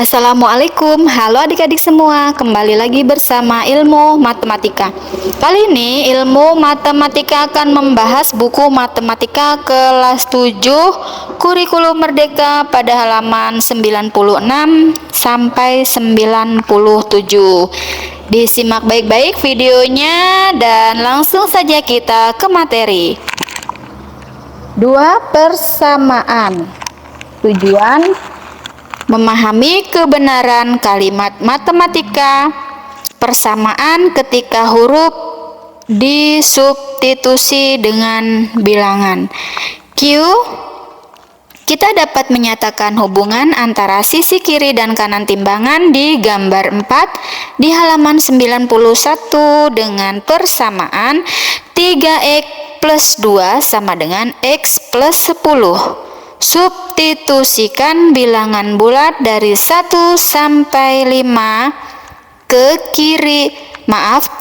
Assalamualaikum, halo adik-adik semua, kembali lagi bersama ilmu matematika. Kali ini ilmu matematika akan membahas buku matematika kelas 7 kurikulum merdeka pada halaman 96 sampai 97. Disimak baik-baik videonya dan langsung saja kita ke materi. Dua persamaan. Tujuan memahami kebenaran kalimat matematika persamaan ketika huruf disubstitusi dengan bilangan. Q. Kita dapat menyatakan hubungan antara sisi kiri dan kanan timbangan di gambar 4 di halaman 91 dengan persamaan 3x plus 2 sama dengan x plus 10. Substitusikan bilangan bulat dari 1 sampai 5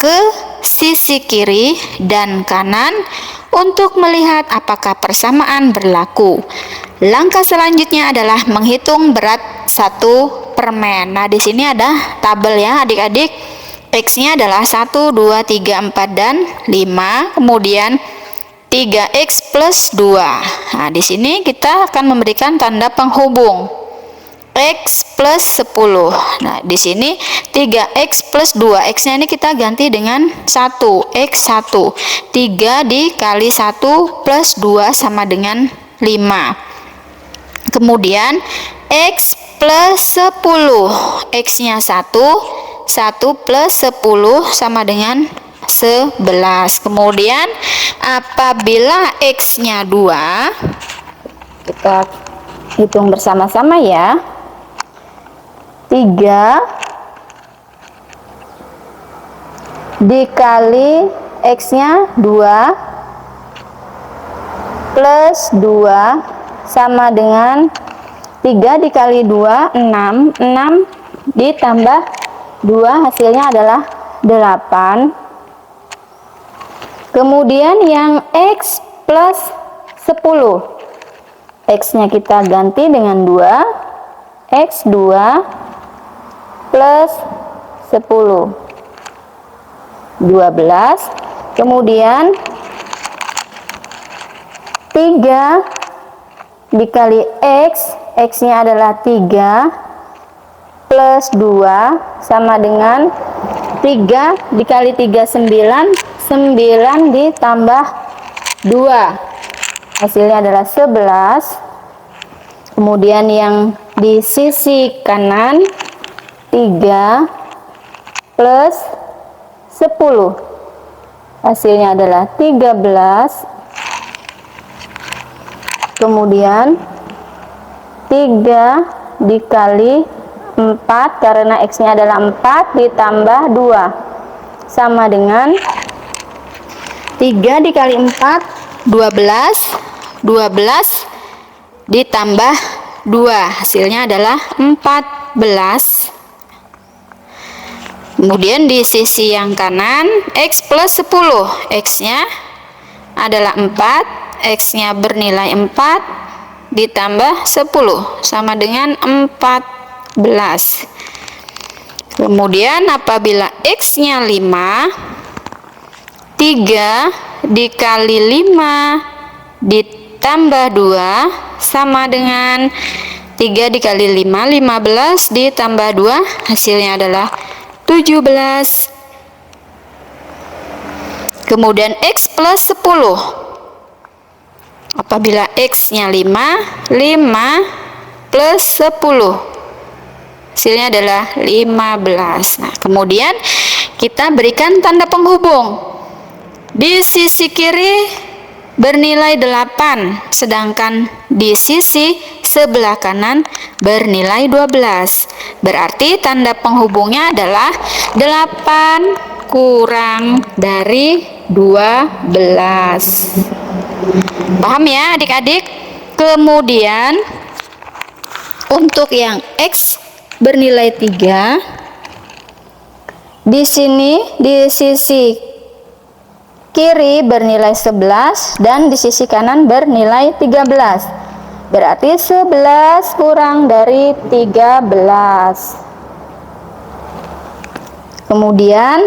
ke sisi kiri dan kanan untuk melihat apakah persamaan berlaku. Langkah selanjutnya adalah menghitung berat satu permen. Nah, di sini ada tabel ya adik-adik. X-nya adalah 1, 2, 3, 4 dan 5. Kemudian 3x plus 2. Nah, di sini kita akan memberikan tanda penghubung x plus 10. Nah, di sini 3x plus 2. X-nya ini kita ganti dengan 1, x1. 3 dikali 1 plus 2 sama dengan 5. Kemudian x plus 10. X-nya 1. 1 plus 10 sama dengan 11. Kemudian apabila x-nya 2, kita hitung bersama-sama ya. 3 dikali x-nya 2 plus 2 sama dengan 3 dikali 2, 6. 6 ditambah 2 hasilnya adalah 8. Kemudian yang x plus 10, x-nya kita ganti dengan 2, x2 plus 10, 12. Kemudian 3 dikali x, x-nya adalah 3 plus 2 sama dengan 3 dikali 3, 9. 9 ditambah 2 hasilnya adalah 11. Kemudian yang di sisi kanan 3 plus 10 hasilnya adalah 13. Kemudian 3 dikali 4 karena x-nya adalah 4 ditambah 2 sama dengan 3 dikali 4, 12. 12 ditambah 2 hasilnya adalah 14. Kemudian di sisi yang kanan x plus 10, x-nya adalah 4, x-nya bernilai 4 ditambah 10 sama dengan 14. Kemudian apabila x-nya 5, 3 dikali 5 ditambah 2 sama dengan 3 dikali 5, 15 ditambah 2 hasilnya adalah 17. Kemudian x plus 10, apabila x-nya 5, 5 plus 10 hasilnya adalah 15. Nah, kemudian kita berikan tanda penghubung. Di sisi kiri bernilai 8, sedangkan di sisi sebelah kanan bernilai 12. Berarti tanda penghubungnya adalah 8 kurang dari 12. Paham ya adik-adik? Kemudian untuk yang x bernilai 3, di sini di sisi kiri bernilai 11 dan di sisi kanan bernilai 13. Berarti 11 kurang dari 13. Kemudian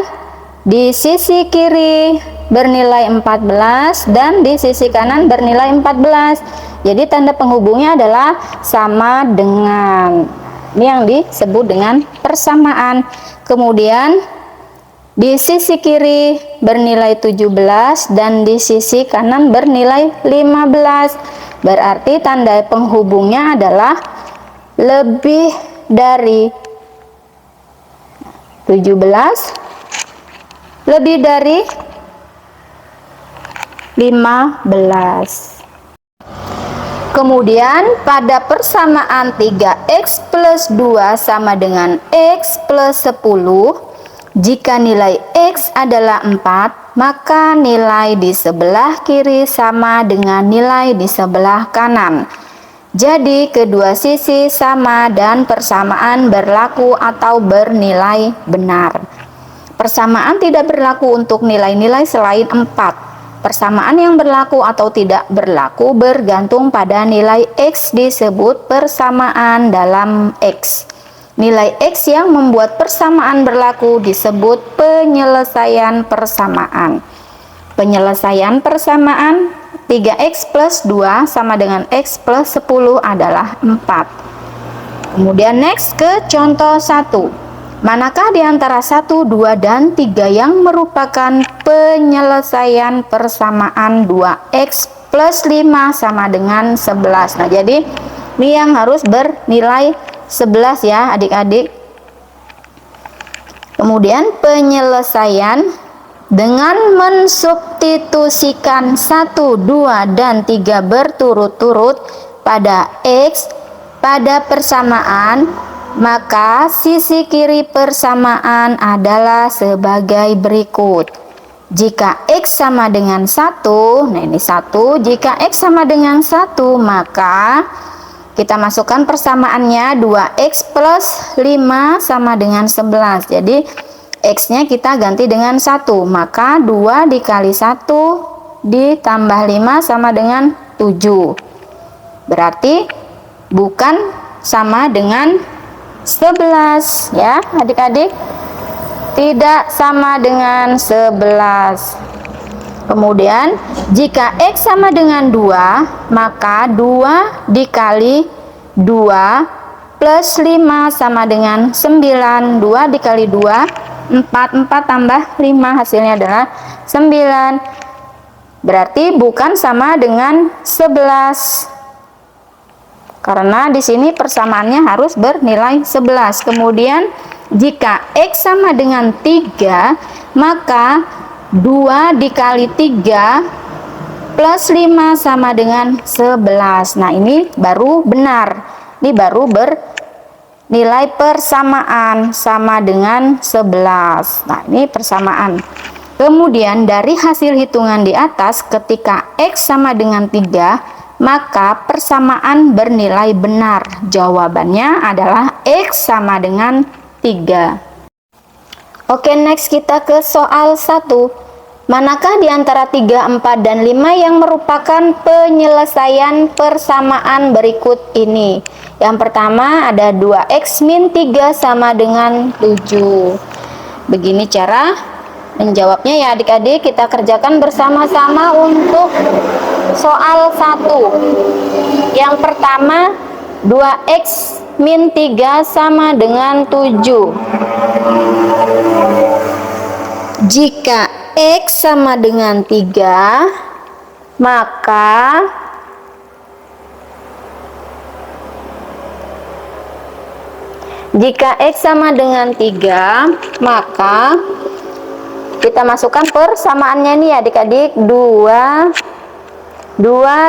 di sisi kiri bernilai 14 dan di sisi kanan bernilai 14. Jadi tanda penghubungnya adalah sama dengan. Ini yang disebut dengan persamaan. Kemudian di sisi kiri bernilai 17 dan di sisi kanan bernilai 15. Berarti tanda penghubungnya adalah lebih dari 17 lebih dari 15. Kemudian pada persamaan 3x plus 2 sama dengan x plus 10, jika nilai x adalah 4, maka nilai di sebelah kiri sama dengan nilai di sebelah kanan. Jadi kedua sisi sama dan persamaan berlaku atau bernilai benar. Persamaan tidak berlaku untuk nilai-nilai selain 4. Persamaan yang berlaku atau tidak berlaku bergantung pada nilai x disebut persamaan dalam X. Nilai x yang membuat persamaan berlaku disebut penyelesaian persamaan. Penyelesaian persamaan 3x plus 2 sama dengan x plus 10 adalah 4. Kemudian next ke contoh 1. Manakah di antara 1, 2, dan 3 yang merupakan penyelesaian persamaan 2x plus 5 sama dengan 11? Nah, jadi ini yang harus bernilai 11 ya adik-adik. Kemudian penyelesaian dengan mensubstitusikan 1, 2, dan 3 berturut-turut pada x pada persamaan, maka sisi kiri persamaan adalah sebagai berikut. Jika x sama dengan 1, nah ini 1, jika x sama dengan 1, maka kita masukkan persamaannya 2x plus 5 sama dengan 11. Jadi x-nya kita ganti dengan 1, maka 2 dikali 1 ditambah 5 sama dengan 7. Berarti bukan sama dengan 11 ya adik-adik, tidak sama dengan 11. Kemudian jika x sama dengan 2, maka 2 dikali 2 plus 5 sama dengan 9. 2 dikali 2 4, 4 tambah 5 hasilnya adalah 9. Berarti bukan sama dengan 11. Karena di sini persamaannya harus bernilai 11. Kemudian jika x sama dengan 3, maka 2 dikali 3 plus 5 sama dengan 11. Nah, ini baru benar. Ini baru bernilai persamaan sama dengan 11. Nah, ini persamaan. Kemudian dari hasil hitungan di atas, ketika x sama dengan 3, maka persamaan bernilai benar. Jawabannya adalah x sama dengan 3. Oke, next kita ke soal 1. Manakah di antara 3, 4, dan 5 yang merupakan penyelesaian persamaan berikut ini? Yang pertama ada 2x min 3 sama dengan 7. Begini cara menjawabnya ya adik-adik. Kita kerjakan bersama-sama untuk soal 1. Yang pertama 2x min 3 sama dengan 7. Jika x sama dengan 3, maka kita masukkan persamaannya nih adik-adik. 2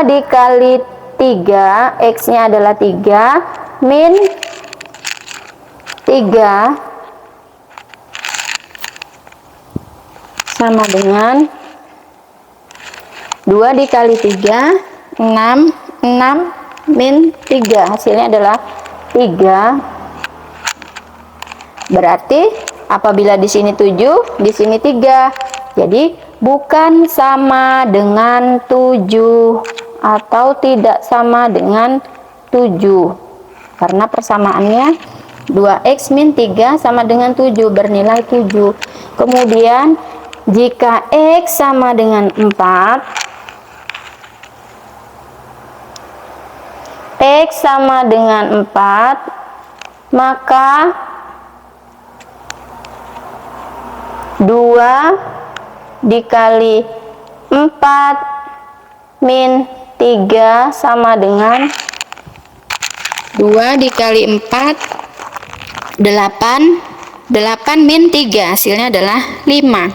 dikali 3, x-nya adalah 3, min 3 sama dengan 2 dikali 3, 6, 6 min 3, hasilnya adalah 3. Berarti apabila di sini 7, di sini 3, jadi bukan sama dengan 7 atau tidak sama dengan 7, karena persamaannya 2x min 3 sama dengan 7, bernilai 7. Kemudian jika x sama dengan 4, x sama dengan 4, maka 2 dikali 4 min 3 sama dengan 2 dikali 4 8 min 3, hasilnya adalah 5.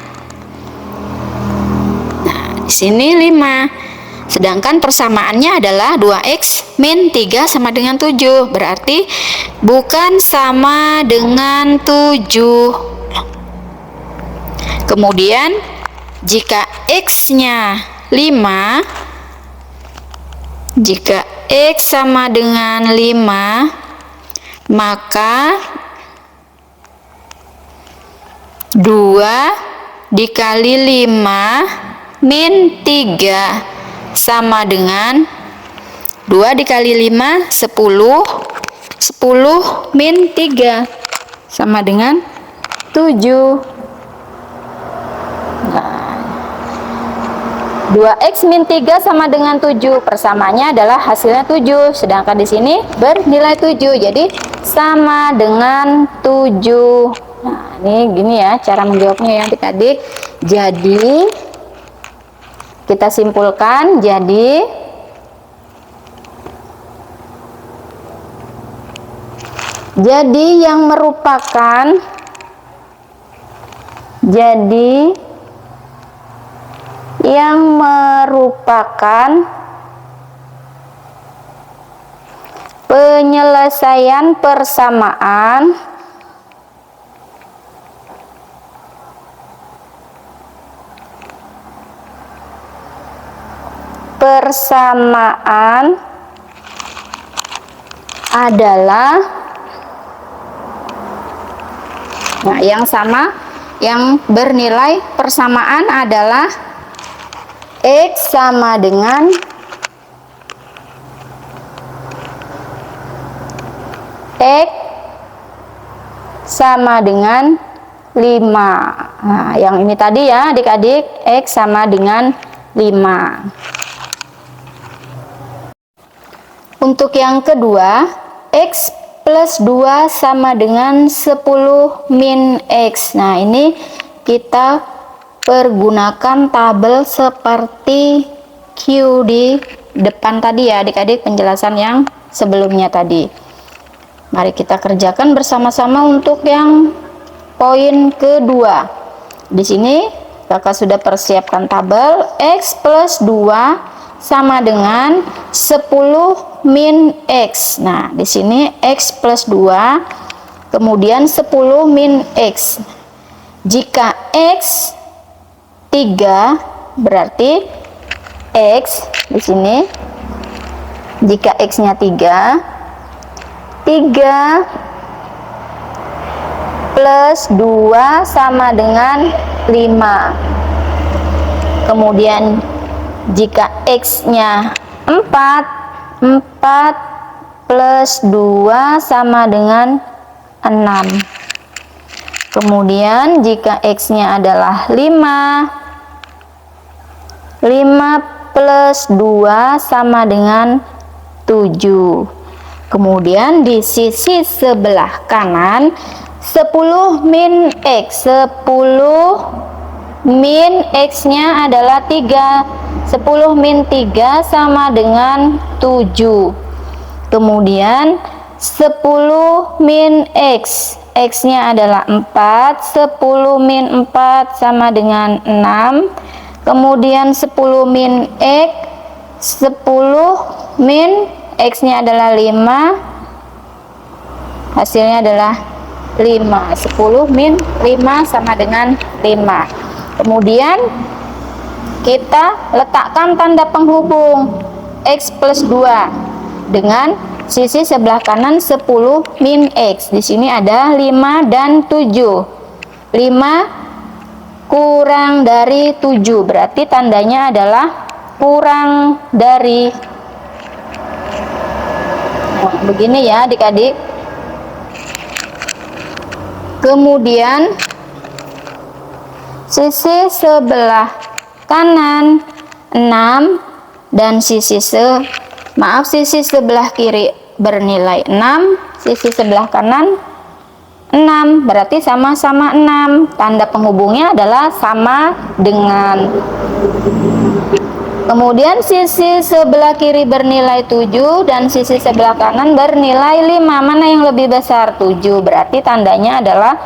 Nah, di sini 5. Sedangkan persamaannya adalah 2x min 3 sama dengan 7, berarti bukan sama dengan 7. Kemudian jika x-nya 5, jika x sama dengan 5, maka 2 dikali 5 min 3 sama dengan 2 dikali 5 10, 10 min 3 sama dengan 7. 2x min 3 sama dengan 7, persamaannya adalah hasilnya 7, sedangkan di sini bernilai 7, jadi sama dengan 7. Nah, ini gini ya cara menjawabnya ya adik-adik. Jadi kita simpulkan, jadi yang merupakan penyelesaian persamaan adalah, nah yang bernilai persamaan adalah x sama dengan x sama dengan 5. Nah, yang ini tadi ya adik-adik, x sama dengan 5. Untuk yang kedua, x plus 2 sama dengan 10 min x. Nah, ini kita pergunakan tabel seperti Q di depan tadi ya adik-adik, penjelasan yang sebelumnya tadi. Mari kita kerjakan bersama-sama untuk yang poin kedua. Di sini kakak sudah persiapkan tabel x plus 2 sama dengan 10 min x. Nah, di sini x plus 2, kemudian 10 min x. Jika x 3, berarti x di sini jika x-nya 3 plus 2 sama dengan 5. Kemudian jika x-nya 4 plus 2 sama dengan 6. Kemudian jika x-nya adalah 5 plus 2 sama dengan 7. Kemudian di sisi sebelah kanan 10 min x. 10 min x-nya adalah 3. 10 min 3 sama dengan 7. Kemudian 10 min x. X-nya adalah 4. 10 min 4 sama dengan 6. Kemudian 10 min x. 10 min x-nya adalah 5, hasilnya adalah 5. 10 min 5 sama dengan 5. Kemudian kita letakkan tanda penghubung x plus 2 dengan sisi sebelah kanan 10 min x. Di sini ada 5 dan 7. 5 kurang dari 7, berarti tandanya adalah kurang dari. Nah, begini ya adik-adik. Kemudian sisi sebelah kanan 6 dan sisi sebelah kiri bernilai 6, sisi sebelah kanan 6, berarti sama-sama 6. Tanda penghubungnya adalah sama dengan. Kemudian sisi sebelah kiri bernilai 7 dan sisi sebelah kanan bernilai 5. Mana yang lebih besar? 7. Berarti tandanya adalah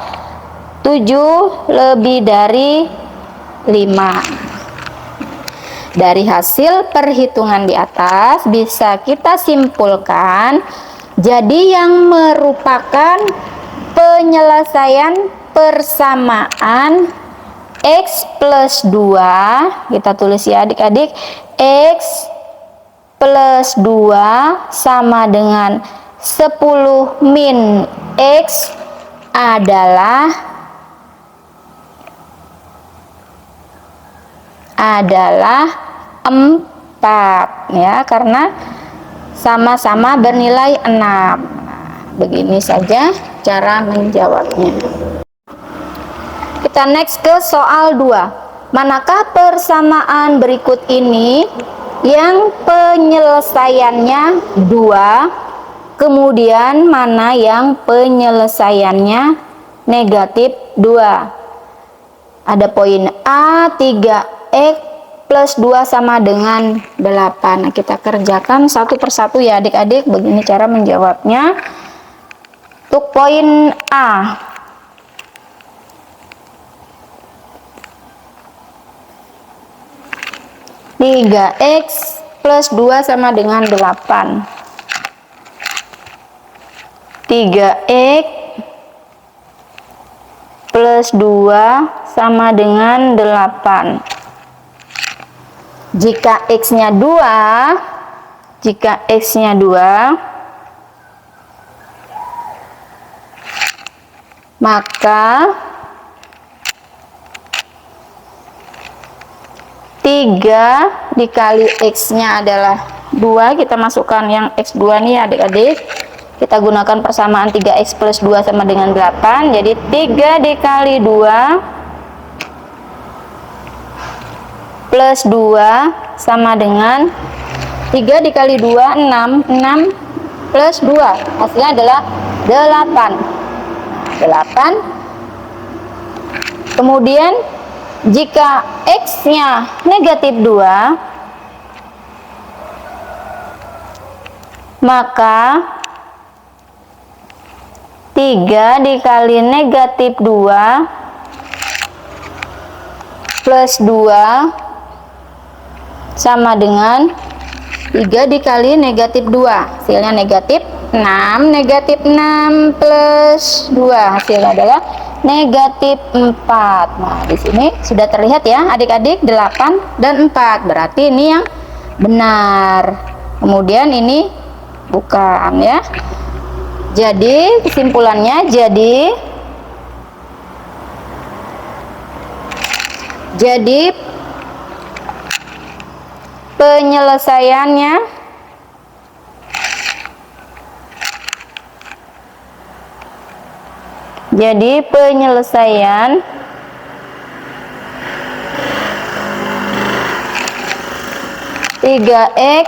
7 lebih dari 5. Dari hasil perhitungan di atas bisa kita simpulkan, jadi yang merupakan penyelesaian persamaan X plus 2, kita tulis ya adik-adik, X plus 2 sama dengan 10 min X adalah 4 ya, karena sama-sama bernilai 6. Begini saja cara menjawabnya. Kita next ke soal 2. Manakah persamaan berikut ini yang penyelesaiannya 2, kemudian mana yang penyelesaiannya negatif 2? Ada poin A, 3X plus 2 sama dengan 8. Nah, kita kerjakan satu persatu ya adik-adik. Begini cara menjawabnya. Untuk poin A, 3X plus 2 sama dengan 8. 3X plus 2 sama dengan 8. Jika X-nya 2, maka 3 dikali X-nya adalah 2. Kita masukkan yang X2 nih adik-adik. Kita gunakan persamaan 3X plus 2 sama dengan 8. Jadi 3 dikali 2 plus 2 sama dengan 3 dikali 2, 6. 6 plus 2. Hasilnya adalah 8. 8. Kemudian jika X-nya negatif 2, maka 3 dikali negatif 2 plus 2 sama dengan 3 dikali negatif 2. Hasilnya negatif 6. Negatif 6 plus 2 hasilnya adalah negatif 4. Nah, di sini sudah terlihat ya adik-adik, 8 dan 4. Berarti ini yang benar. Kemudian ini bukan ya. Jadi kesimpulannya, jadi penyelesaiannya penyelesaian 3X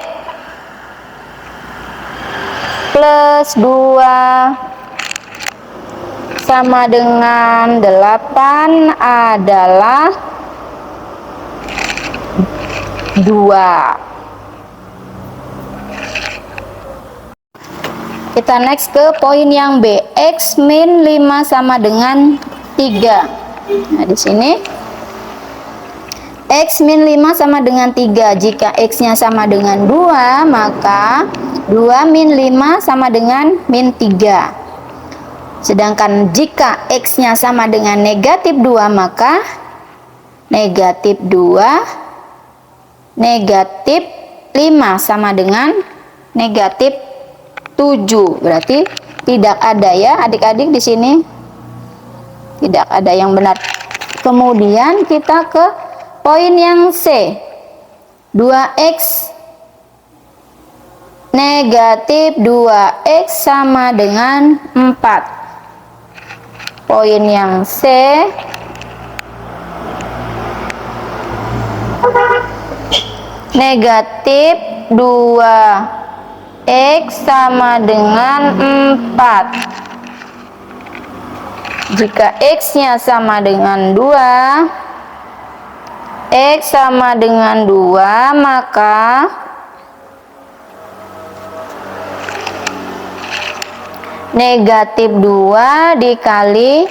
plus 2 sama dengan 8 adalah 2. Kita next ke poin yang B. X min 5 sama dengan 3. Nah, di sini X min 5 sama dengan 3. Jika X-nya sama dengan 2, maka 2 min 5 sama dengan min 3. Sedangkan jika X-nya sama dengan negatif 2, maka negatif 2 negatif 5 sama dengan negatif 7. Berarti tidak ada ya adik-adik di sini. Tidak ada yang benar. Kemudian kita ke poin yang C. 2x negatif 2x sama dengan 4. Poin yang C, negatif 2x sama dengan 4. Jika x-nya sama dengan 2, x sama dengan 2, maka negatif 2 dikali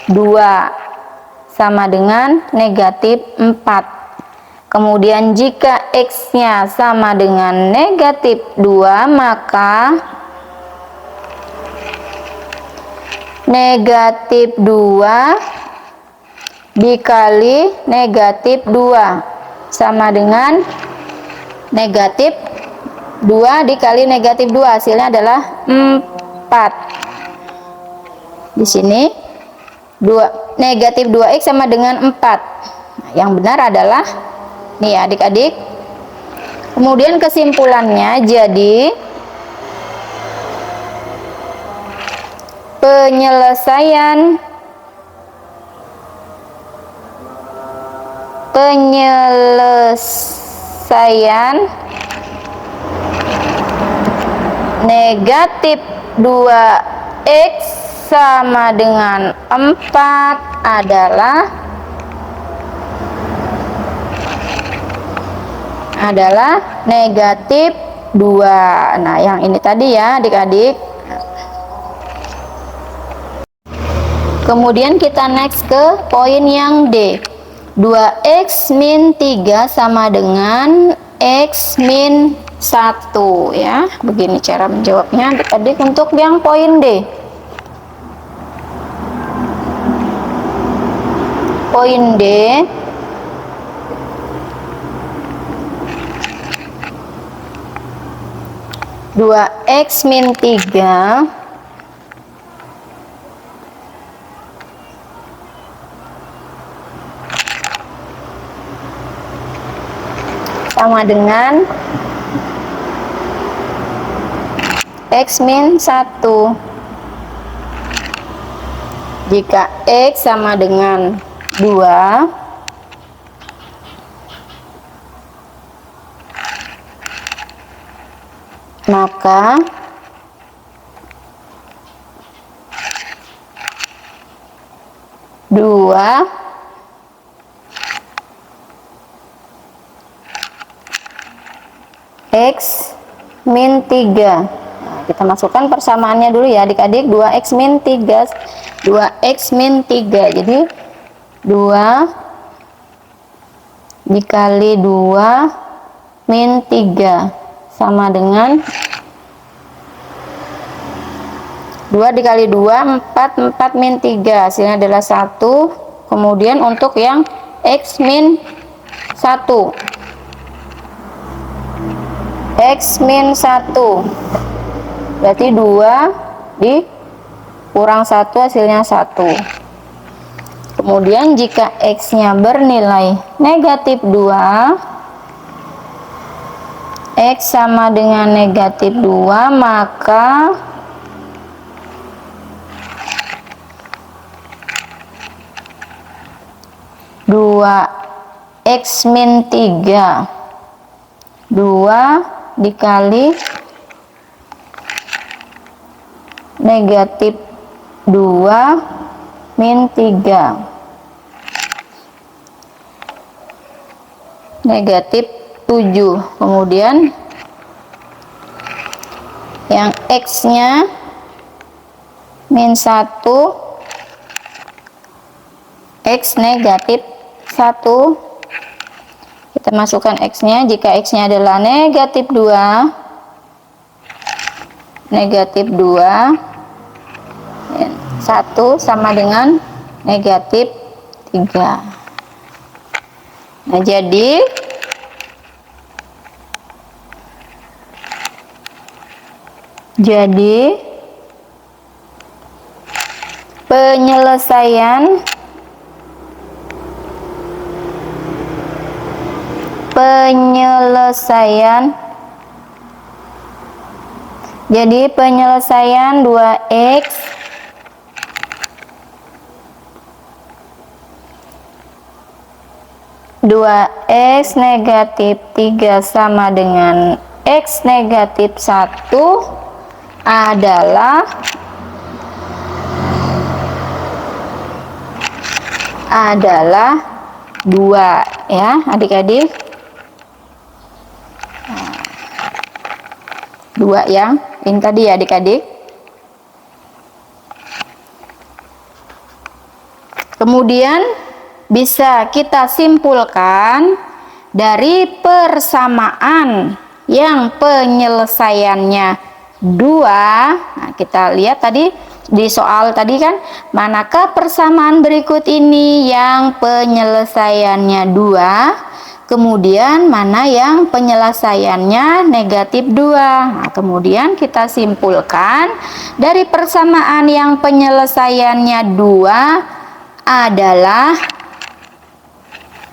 2 sama dengan negatif 4. Kemudian jika x-nya sama dengan negatif 2, maka negatif 2 dikali negatif 2 sama dengan negatif 2 dikali negatif 2, hasilnya adalah 4. Di sini negatif 2x sama dengan 4. Nah, yang benar adalah nih ya adik-adik. Kemudian kesimpulannya, jadi penyelesaian negatif 2x sama dengan 4 adalah negatif 2. Nah, yang ini tadi ya adik-adik. Kemudian kita next ke poin yang D. 2x min 3 sama dengan x min 1 ya. Begini cara menjawabnya adik-adik untuk yang poin D. Poin D, dua x min 3 sama dengan x min 1. Jika x sama dengan 2, maka x min 3. Nah, kita masukkan persamaannya dulu ya adik-adik. 2x min 3 jadi 2 dikali 2 min 3 sama dengan 2 dikali 2 4 min 3, hasilnya adalah 1. Kemudian untuk yang x min 1, berarti 2 dikurang 1, hasilnya 1. Kemudian jika x-nya bernilai negatif 2, x sama dengan negatif 2, maka x min 3, 2 dikali negatif 2 min 3, negatif 7. Kemudian yang x nya min 1, x negatif 1, kita masukkan x nya. Jika x nya adalah negatif 2, negatif 2, 1 sama dengan negatif 3. Nah, jadi penyelesaian penyelesaian. Jadi penyelesaian 2x negatif 3 sama dengan x negatif 1 adalah 2 ya adik-adik. 2 ya, ini tadi ya adik-adik. Kemudian bisa kita simpulkan dari persamaan yang penyelesaiannya 2. Nah, kita lihat tadi di soal tadi kan, manakah persamaan berikut ini yang penyelesaiannya 2, kemudian mana yang penyelesaiannya negatif 2. Nah, kemudian kita simpulkan dari persamaan yang penyelesaiannya 2 adalah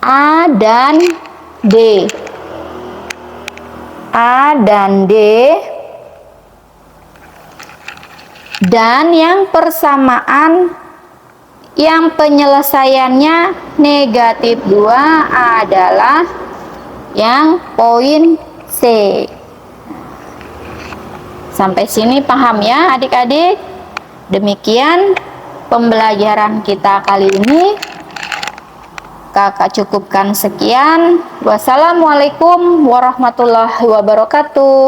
A dan D. A dan D, dan yang persamaan yang penyelesaiannya negatif 2 adalah yang poin C. Sampai sini paham ya adik-adik? Demikian pembelajaran kita kali ini. Kakak cukupkan sekian. Wassalamualaikum warahmatullahi wabarakatuh.